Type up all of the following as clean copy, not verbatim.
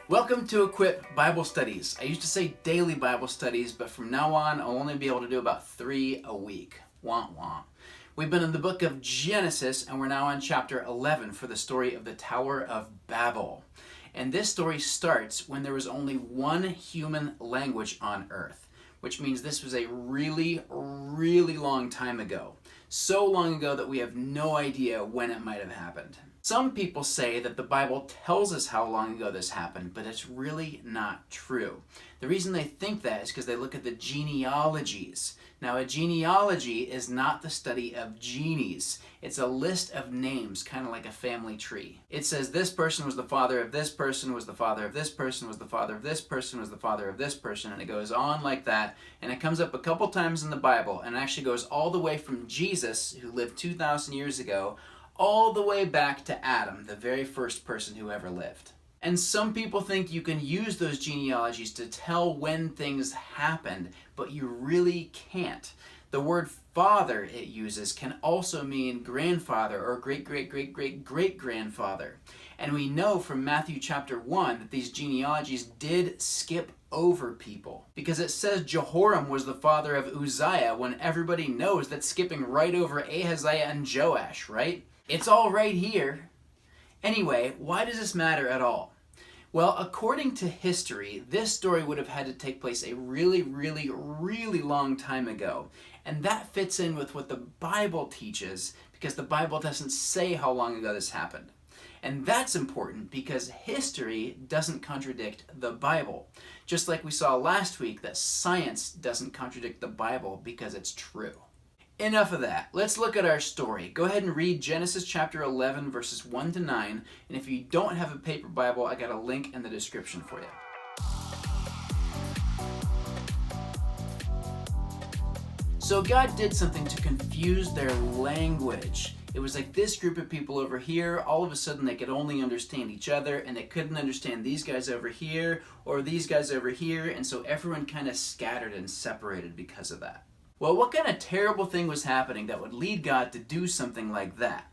Welcome to Equip Bible Studies. I used to say daily Bible studies, but from now on, I'll only be able to do about 3 a week. Wah wah. We've been in the book of Genesis, and we're now on chapter 11 for the story of the Tower of Babel. And this story starts when there was only one human language on earth, which means this was a really, really long time ago. So long ago that we have no idea when it might have happened. Some people say that the Bible tells us how long ago this happened, but it's really not true. The reason they think that is because they look at the genealogies. Now, a genealogy is not the study of genies. It's a list of names, kind of like a family tree. It says this person was the father of this person, was the father of this person, was the father of this person, was the father of this person, and it goes on like that. And it comes up a couple times in the Bible, and it actually goes all the way from Jesus, who lived 2,000 years ago, all the way back to Adam, the very first person who ever lived. And some people think you can use those genealogies to tell when things happened, but you really can't. The word father it uses can also mean grandfather or great-great-great-great-great-grandfather. And we know from Matthew chapter 1 that these genealogies did skip over people, because it says Jehoram was the father of Uzziah when everybody knows that's skipping right over Ahaziah and Joash, right? It's all right here. Anyway, why does this matter at all? Well, according to history, this story would have had to take place a really, really, really long time ago. And that fits in with what the Bible teaches, because the Bible doesn't say how long ago this happened. And that's important because history doesn't contradict the Bible. Just like we saw last week that science doesn't contradict the Bible because it's true. Enough of that. Let's look at our story. Go ahead and read Genesis chapter 11, verses 1 to 9. And if you don't have a paper Bible, I got a link in the description for you. So God did something to confuse their language. It was like this group of people over here, all of a sudden they could only understand each other, and they couldn't understand these guys over here or these guys over here, and so everyone kind of scattered and separated because of that. Well, what kind of terrible thing was happening that would lead God to do something like that?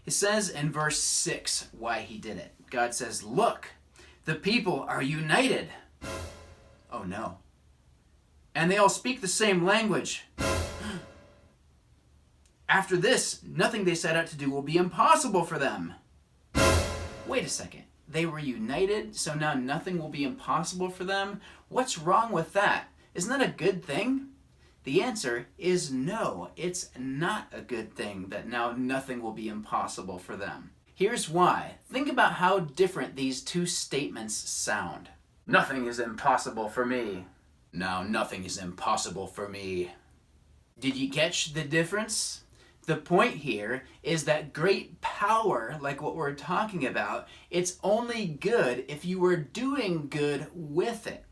It says in verse 6 why he did it. God says, "Look, the people are united." Oh no. And they all speak the same language. After this, nothing they set out to do will be impossible for them. Wait a second. They were united, so now nothing will be impossible for them? What's wrong with that? Isn't that a good thing? The answer is no. It's not a good thing that now nothing will be impossible for them. Here's why. Think about how different these two statements sound. Nothing is impossible for me. Now nothing is impossible for me. Did you catch the difference? The point here is that great power, like what we're talking about, it's only good if you were doing good with it.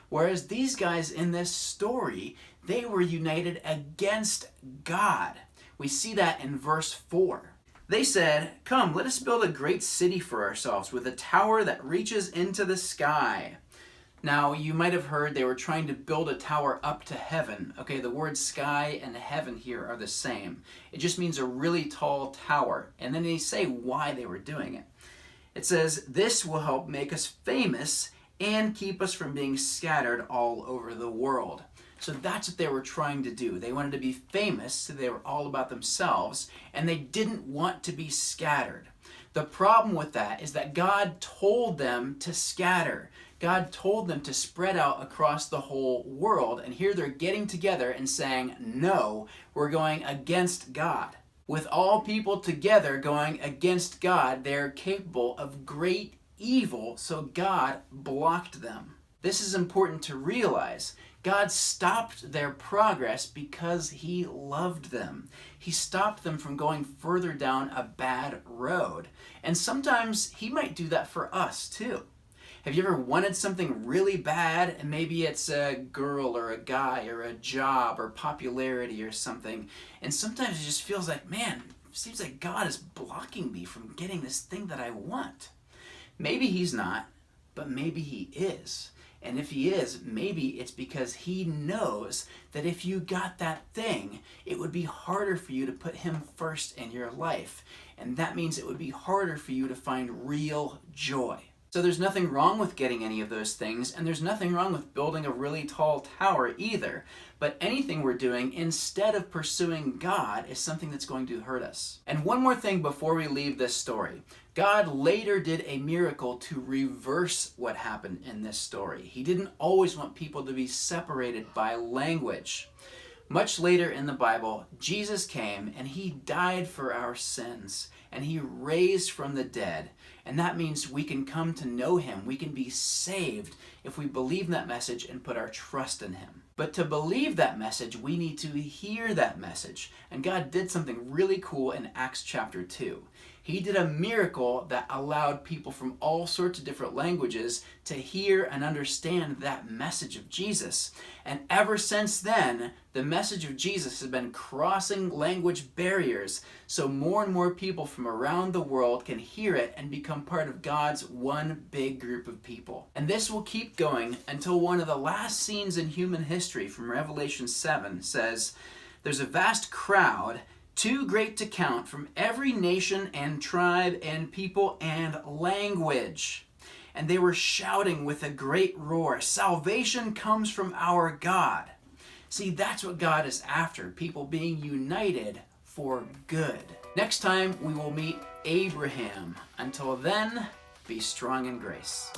Whereas these guys in this story, they were united against God. We see that in verse 4. They said, "Come, let us build a great city for ourselves with a tower that reaches into the sky." Now, you might have heard they were trying to build a tower up to heaven. Okay, the word sky and heaven here are the same. It just means a really tall tower. And then they say why they were doing it. It says, "This will help make us famous and keep us from being scattered all over the world." So that's what they were trying to do. They wanted to be famous, so they were all about themselves, and they didn't want to be scattered. The problem with that is that God told them to scatter. God told them to spread out across the whole world, and here they're getting together and saying, no, we're going against God. With all people together going against God, they're capable of great evil, so God blocked them. This is important to realize. God stopped their progress because he loved them. He stopped them from going further down a bad road. And sometimes he might do that for us too. Have you ever wanted something really bad, and maybe it's a girl or a guy or a job or popularity or something, and sometimes it just feels like, man, it seems like God is blocking me from getting this thing that I want. Maybe he's not, but maybe he is. And if he is, maybe it's because he knows that if you got that thing, it would be harder for you to put him first in your life. And that means it would be harder for you to find real joy. So there's nothing wrong with getting any of those things, and there's nothing wrong with building a really tall tower either. But anything we're doing instead of pursuing God is something that's going to hurt us. And one more thing before we leave this story. God later did a miracle to reverse what happened in this story. He didn't always want people to be separated by language. Much later in the Bible, Jesus came and he died for our sins, and he raised from the dead. And that means we can come to know him. We can be saved if we believe in that message and put our trust in him. But to believe that message, we need to hear that message. And God did something really cool in Acts chapter 2. He did a miracle that allowed people from all sorts of different languages to hear and understand that message of Jesus. And ever since then, the message of Jesus has been crossing language barriers, so more and more people from around the world can hear it and become part of God's one big group of people. And this will keep going until one of the last scenes in human history from Revelation 7 says, "There's a vast crowd, too great to count, from every nation and tribe and people and language. And they were shouting with a great roar, 'Salvation comes from our God.'" See, that's what God is after, people being united for good. Next time, we will meet Abraham. Until then, be strong in grace.